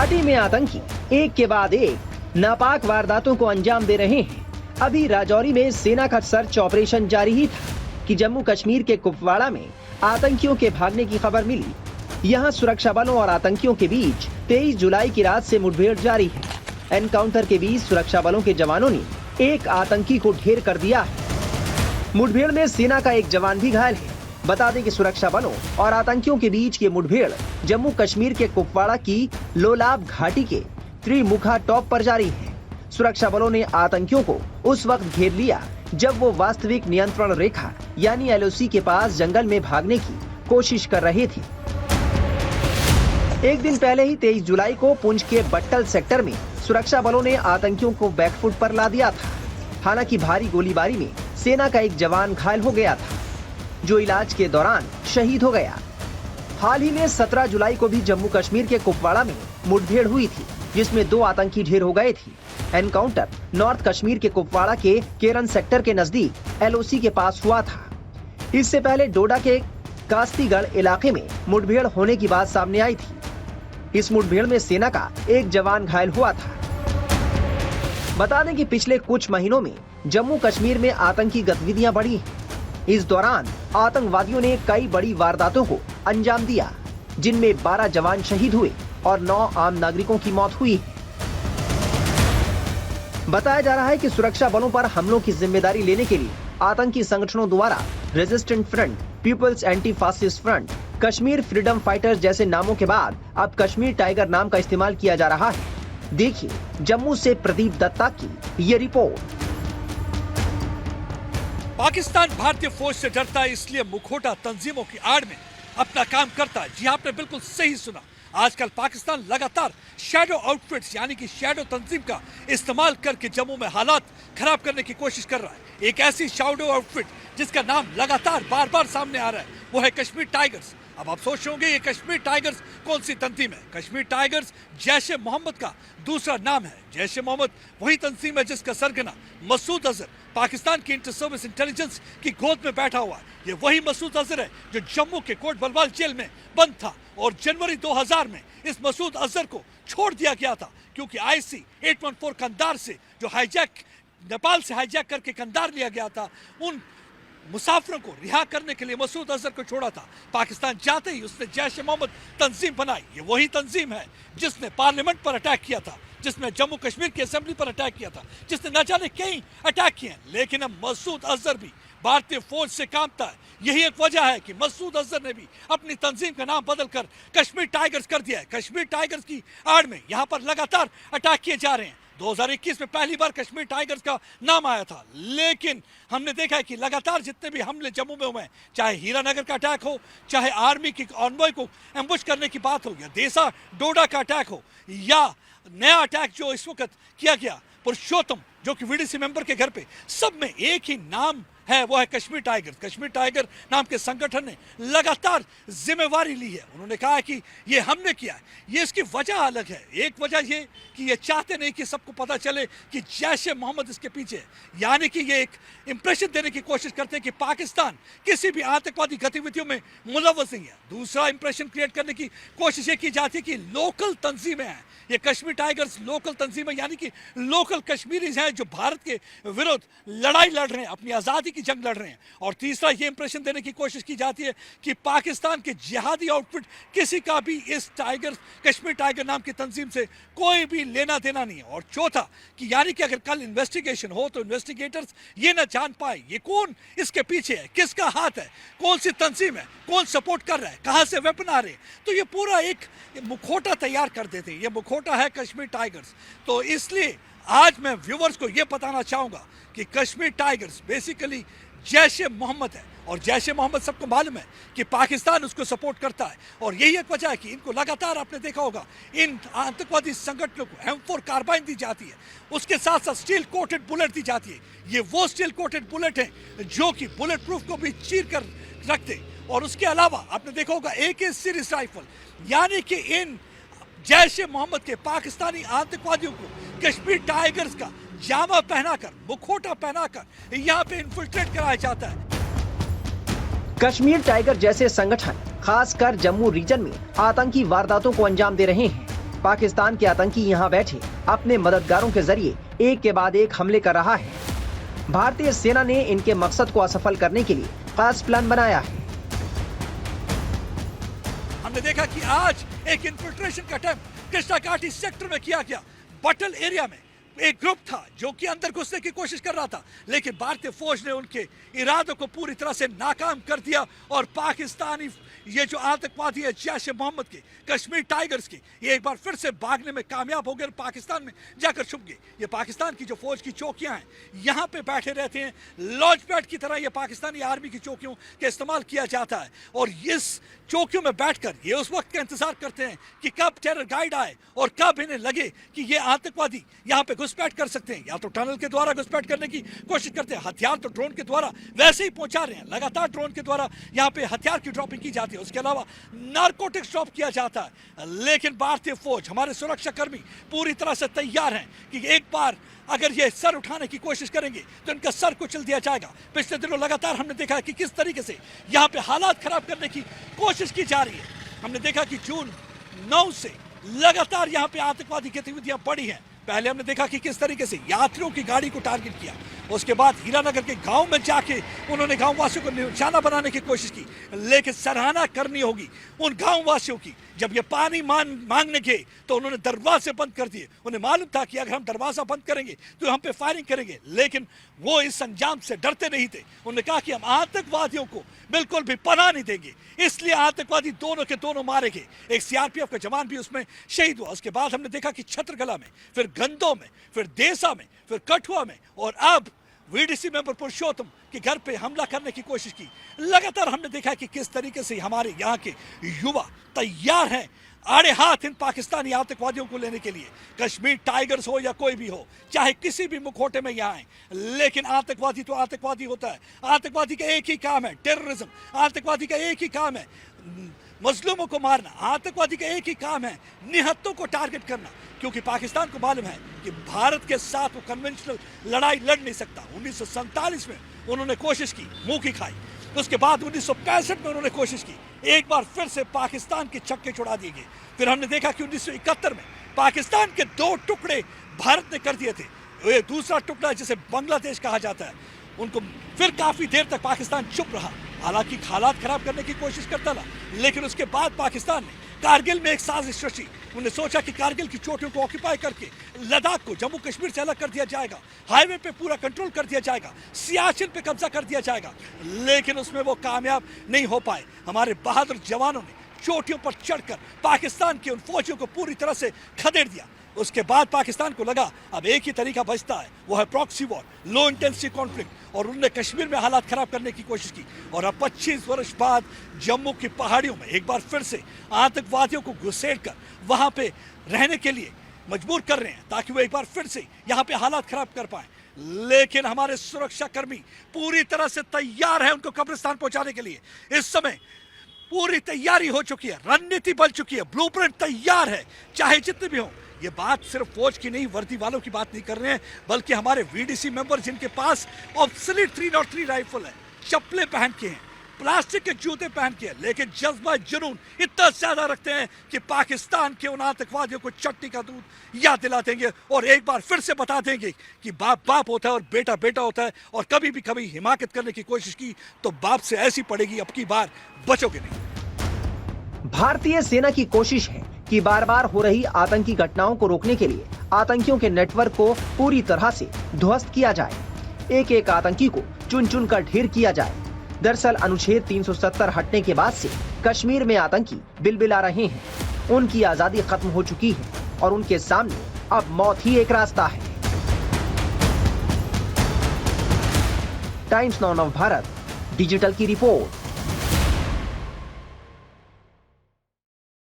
घाटी में आतंकी एक के बाद एक नापाक वारदातों को अंजाम दे रहे हैं। अभी राजौरी में सेना का सर्च ऑपरेशन जारी ही था कि जम्मू कश्मीर के कुपवाड़ा में आतंकियों के भागने की खबर मिली। यहां सुरक्षा बलों और आतंकियों के बीच 23 जुलाई की रात से मुठभेड़ जारी है। एनकाउंटर के बीच सुरक्षा बलों के जवानों ने एक आतंकी को ढेर कर दिया है। मुठभेड़ में सेना का एक जवान भी घायल है। बता दें कि सुरक्षा बलों और आतंकियों के बीच ये मुठभेड़ जम्मू कश्मीर के कुपवाड़ा की लोलाब घाटी के त्रिमुखा टॉप पर जारी है। सुरक्षा बलों ने आतंकियों को उस वक्त घेर लिया जब वो वास्तविक नियंत्रण रेखा यानी एलओसी के पास जंगल में भागने की कोशिश कर रहे थे। एक दिन पहले ही 23 जुलाई को पुंछ के बट्टल सेक्टर में सुरक्षा बलों ने आतंकियों को बैकफुट पर ला दिया था। हालांकि भारी गोलीबारी में सेना का एक जवान घायल हो गया था, जो इलाज के दौरान शहीद हो गया। हाल ही में 17 जुलाई को भी जम्मू कश्मीर के कुपवाड़ा में मुठभेड़ हुई थी, जिसमें 2 आतंकी ढेर हो गए थे। एनकाउंटर नॉर्थ कश्मीर के कुपवाड़ा के केरन सेक्टर के नजदीक एलओसी के पास हुआ था। इससे पहले डोडा के कास्तीगढ़ इलाके में मुठभेड़ होने की बात सामने आई थी। इस मुठभेड़ में सेना का एक जवान घायल हुआ था। बता दें कि पिछले कुछ महीनों में जम्मू कश्मीर में आतंकी गतिविधियां बढ़ी। इस दौरान आतंकवादियों ने कई बड़ी वारदातों को अंजाम दिया, जिनमें 12 जवान शहीद हुए और 9 आम नागरिकों की मौत हुई। बताया जा रहा है कि सुरक्षा बलों पर हमलों की जिम्मेदारी लेने के लिए आतंकी संगठनों द्वारा Resistant Front, People's Anti Fascist Front, Kashmir Freedom Fighters जैसे नामों के बाद अब कश्मीर टाइगर नाम का इस्तेमाल किया जा रहा है। देखिए जम्मू से प्रदीप दत्ता की ये रिपोर्ट। पाकिस्तान भारतीय फौज से डरता है, इसलिए मुखौटा तंजीमों की आड़ में अपना काम करता है। जी आपने बिल्कुल सही सुना। आजकल पाकिस्तान लगातार शैडो आउटफिट्स यानी कि शैडो तंजीम का इस्तेमाल करके जम्मू में हालात खराब करने की कोशिश कर रहा है। एक ऐसी शैडो आउटफिट जिसका नाम लगातार बार बार सामने आ रहा है, वो है कश्मीर टाइगर्स। अब आप सोच रहे होंगे ये कश्मीर टाइगर्स कौन सी तंजीम है? कश्मीर टाइगर्स जैश ए मोहम्मद का दूसरा नाम है। जैश ए मोहम्मद वही तंजीम है जिसका सरगना मसूद अजहर पाकिस्तान की इंटर सर्विस इंटेलिजेंस की गोद में बैठा हुआ है। ये वही मसूद अजहर है जो जम्मू के कोट बलवाल जेल में बंद था और जनवरी 2000 में इस मसूद अजहर को छोड़ दिया गया था, क्योंकि IC 814 कंधार से जो नेपाल से हाईजैक करके कंधार लिया गया था, उन मुसाफिरों को रिहा करने के लिए मसूद अजहर को छोड़ा था। पाकिस्तान जाते ही उसने जैश ए मोहम्मद तंजीम बनाई। ये वही तंजीम है जिसने पार्लियामेंट पर अटैक किया था, जिसने जम्मू कश्मीर की असेंबली पर अटैक किया था, जिसने न जाने कई अटैक किए हैं। लेकिन अब मसूद अजहर भी भारतीय फौज से कांपता है। यही एक वजह है कि मसूद अजहर ने भी अपनी तंजीम का नाम बदलकर कश्मीर टाइगर्स कर दिया है। कश्मीर टाइगर्स की आड़ में यहाँ पर लगातार अटैक किए जा रहे हैं। 2021 में पहली बार कश्मीर टाइगर्स का नाम आया था, लेकिन हमने देखा है कि लगातार जितने भी हमले जम्मू में हुए हैं, चाहे हीरानगर का अटैक हो, चाहे आर्मी की ऑनवॉय को एम्बुश करने की बात हो, या देसा डोडा का अटैक हो, या नया अटैक जो इस वक्त किया गया पुरुषोत्तम जो कि VDC मेंबर के घर पे, सब में एक ही नाम है, वो है कश्मीर टाइगर। कश्मीर टाइगर नाम के संगठन ने लगातार जिम्मेवारी ली है। उन्होंने कहा है कि ये हमने किया है। ये इसकी वजह अलग है। एक वजह ये कि ये चाहते नहीं कि सबको पता चले कि जैश ए मोहम्मद इसके पीछे है, यानी कि ये एक इंप्रेशन देने की कोशिश करते हैं कि पाकिस्तान किसी भी आतंकवादी गतिविधियों में मुलव्वस नहीं है। दूसरा इंप्रेशन क्रिएट करने की कोशिश ये की जाती है कि लोकल तंजीमें हैं, ये कश्मीर टाइगर्स लोकल तंजीमें, यानी कि लोकल कश्मीरीज हैं जो भारत के विरुद्ध लड़ाई लड़ रहे हैं, अपनी आज़ादी की जंग लड़ रहे हैं। और तीसरा ये इंप्रेशन देने की कोशिश की जाती है कि पाकिस्तान के जिहादी आउटफिट किसी का भी इस टाइगर कश्मीर टाइगर नाम की तंजीम से कोई भी लेना देना नहीं है। और चौथा कि यानी कि अगर कल इन्वेस्टिगेशन हो तो इन्वेस्टिगेटर्स ये ना जान पाए ये कौन इसके पीछे है, किसका हाथ है, कौन सी तंजीम है, कौन सपोर्ट कर रहा है, कहां से वेपन आ रहे हैं, तो ये पूरा एक मुखौटा तैयार कर देते हैं। ये मुखौटा है कश्मीर टाइगर्स। तो इसलिए आज मैं व्यूवर्स को यह बताना चाहूंगा कि कश्मीर टाइगर्स बेसिकली जैश ए मोहम्मद है, और जैश ए मोहम्मद सबको मालूम है कि पाकिस्तान उसको सपोर्ट करता है। और यही एक वजह है कि इनको लगातार आपने देखा होगा इन आतंकवादी संगठनों को M4 कार्बाइन दी जाती है, उसके साथ साथ स्टील कोटेड बुलेट दी जाती है। ये वो स्टील कोटेड बुलेट हैं जो कि बुलेट प्रूफ को भी चीर कर रखते। और उसके अलावा आपने देखा होगा AK सीरीज राइफल, यानी कि इन जैश ए मोहम्मद के पाकिस्तानी आतंकवादियों को कश्मीर टाइगर्स का जामा पहनाकर, मुखौटा पहनाकर यहाँ पे इन्फिल्ट्रेट कराया जाता है। कश्मीर टाइगर जैसे संगठन खासकर जम्मू रीजन में आतंकी वारदातों को अंजाम दे रहे हैं। पाकिस्तान के आतंकी यहां बैठे अपने मददगारों के जरिए एक के बाद एक हमले कर रहा है। भारतीय सेना ने इनके मकसद को असफल करने के लिए खास प्लान बनाया है। हमने देखा कि आज एक इन्फिल्ट्रेशन का अटेम्प्ट कृष्णा घाटी सेक्टर में किया गया। बटल एरिया में एक ग्रुप था जो कि अंदर घुसने की कोशिश कर रहा था, लेकिन भारतीय फौज ने उनके इरादों को पूरी तरह से नाकाम कर दिया और पाकिस्तानी ये जो आतंकवादी है जैश ए मोहम्मद के, कश्मीर टाइगर्स की, ये एक बार फिर से भागने में कामयाब हो गए और पाकिस्तान में जाकर छुप गए। ये पाकिस्तान की जो फौज की चौकियां हैं यहाँ पे बैठे रहते हैं, लॉन्च पैड की तरह ये पाकिस्तानी आर्मी की चौकियों का इस्तेमाल किया जाता है और इस चौकियों में बैठकर ये उस वक्त का इंतजार करते हैं कि कब टेरर गाइड आए और कब इन्हें लगे कि ये आतंकवादी यहाँ पे घुसपैठ कर सकते हैं। या तो टनल के द्वारा घुसपैठ करने की कोशिश करते हैं, हथियार तो ड्रोन के द्वारा वैसे ही पहुंचा रहे हैं, लगातार ड्रोन के द्वारा यहाँ पे हथियार की ड्रॉपिंग की जाती है, उसके अलावा नारकोटिक्स ड्रॉप किया जाता है। लेकिन भारतीय फौज, हमारे सुरक्षा कर्मी पूरी तरह से तैयार हैं कि एक बार अगर ये सर उठाने की कोशिश करेंगे तो इनका सर कुचल दिया जाएगा। पिछले दिनों लगातार हमने देखा कि किस तरीके से यहाँ पे हालात खराब करने की कोशिश की जा रही है। हमने देखा कि जून 9 से लगातार यहाँ पे आतंकवादी गतिविधियां बढ़ी हैं। पहले हमने देखा कि किस तरीके से यात्रियों की गाड़ी को टारगेट किया, उसके बाद हीरानगर के गांव में जाके उन्होंने गांव वासियों को निशाना बनाने की कोशिश की। लेकिन सराहना करनी होगी उन गांव वासियों की, जब ये पानी मांगने गए तो उन्होंने दरवाजे बंद कर दिए। उन्हें मालूम था कि अगर हम दरवाजा बंद करेंगे तो हम पे फायरिंग करेंगे, लेकिन वो इस अंजाम से डरते नहीं थे। उन्होंने कहा कि हम आतंकवादियों को बिल्कुल भी पनाह नहीं देंगे, इसलिए आतंकवादी दोनों के दोनों मारे गए। एक सीआरपीएफ का जवान भी उसमें शहीद हुआ। उसके बाद हमने देखा कि छत्रगला में, फिर गंदों में, फिर देसा में, फिर कठुआ में और अब वीडीसी मेंबर पुरुषोत्तम के घर पे हमला करने की कोशिश की। लगातार हमने देखा कि किस तरीके से हमारे यहाँ के युवा तैयार हैं आड़े हाथ इन पाकिस्तानी आतंकवादियों को लेने के लिए। कश्मीर टाइगर्स हो या कोई भी हो, चाहे किसी भी मुखौटे में यहाँ आए, लेकिन आतंकवादी तो आतंकवादी होता है। आतंकवादी का एक ही काम है टेररिज्म, आतंकवादी का एक ही काम है मजलूमों को मारना, आतंकवादी का एक ही काम है निहत्तों को टारगेट करना। क्योंकि पाकिस्तान को मालूम है कि भारत के साथ वो कन्वेंशनल लड़ाई लड़ नहीं सकता। 1947 में उन्होंने कोशिश की, मुंह की खाई। उसके बाद 1965 में उन्होंने कोशिश की, एक बार फिर से पाकिस्तान के छक्के छुड़ा दिए गए। फिर हमने देखा कि 1971 में पाकिस्तान के 2 टुकड़े भारत ने कर दिए थे। ये दूसरा टुकड़ा जिसे बांग्लादेश कहा जाता है, उनको फिर काफी देर तक पाकिस्तान चुप रहा, हालांकि हालात खराब करने की कोशिश करता था। लेकिन उसके बाद पाकिस्तान ने कारगिल में एक साजिश रची। उन्होंने सोचा कि कारगिल की चोटियों को ऑक्यूपाई करके लद्दाख को जम्मू कश्मीर से अलग कर दिया जाएगा, हाईवे पे पूरा कंट्रोल कर दिया जाएगा, सियाचिन पे कब्जा कर दिया जाएगा। लेकिन उसमें वो कामयाब नहीं हो पाए। हमारे बहादुर जवानों ने चोटियों पर चढ़कर पाकिस्तान के उन फौजियों को पूरी तरह से खदेड़ दिया। उसके बाद पाकिस्तान को लगा अब एक ही तरीका बचता है, वो है proxy war, low intensity conflict, और उन्होंने कश्मीर में हालात खराब करने की कोशिश की। और अब 25 वर्ष बाद जम्मू की पहाड़ियों में एक बार फिर से आतंकवादियों को घुसेड़ कर वहां पे रहने के लिए मजबूर कर रहे हैं, ताकि वो एक बार फिर से यहाँ पे हालात खराब कर पाए। लेकिन हमारे सुरक्षा कर्मी पूरी तरह से तैयार है उनको कब्रिस्तान पहुंचाने के लिए। इस समय पूरी तैयारी हो चुकी है, रणनीति बन चुकी है, ब्लूप्रिंट तैयार है, चाहे जितने भी हो। ये बात सिर्फ फौज की नहीं, वर्दी वालों की बात नहीं कर रहे हैं, बल्कि हमारे वीडीसी मेंबर जिनके पास ऑब्सोलीट 303 राइफल है, चप्पलें पहन के हैं, प्लास्टिक के जूते पहन के, लेकिन जज्बा जुनून इतना ज्यादा रखते हैं कि पाकिस्तान के उन आतंकवादियों को चट्टी का दूध याद दिला देंगे और एक बार फिर से बता देंगे कि बाप बाप होता है और बेटा बेटा होता है। और कभी भी कभी हिमाकत करने की कोशिश की तो बाप से ऐसी पड़ेगी, अब की बार बचोगे नहीं। भारतीय सेना की कोशिश है कि बार बार हो रही आतंकी घटनाओं को रोकने के लिए आतंकियों के नेटवर्क को पूरी तरह से ध्वस्त किया जाए, एक एक आतंकी को चुन चुन कर ढेर किया जाए। दरअसल अनुच्छेद 370 हटने के बाद से कश्मीर में आतंकी बिलबिला रहे हैं। उनकी आजादी खत्म हो चुकी है और उनके सामने अब मौत ही एक रास्ता है। टाइम्स नाउ नव भारत डिजिटल की रिपोर्ट।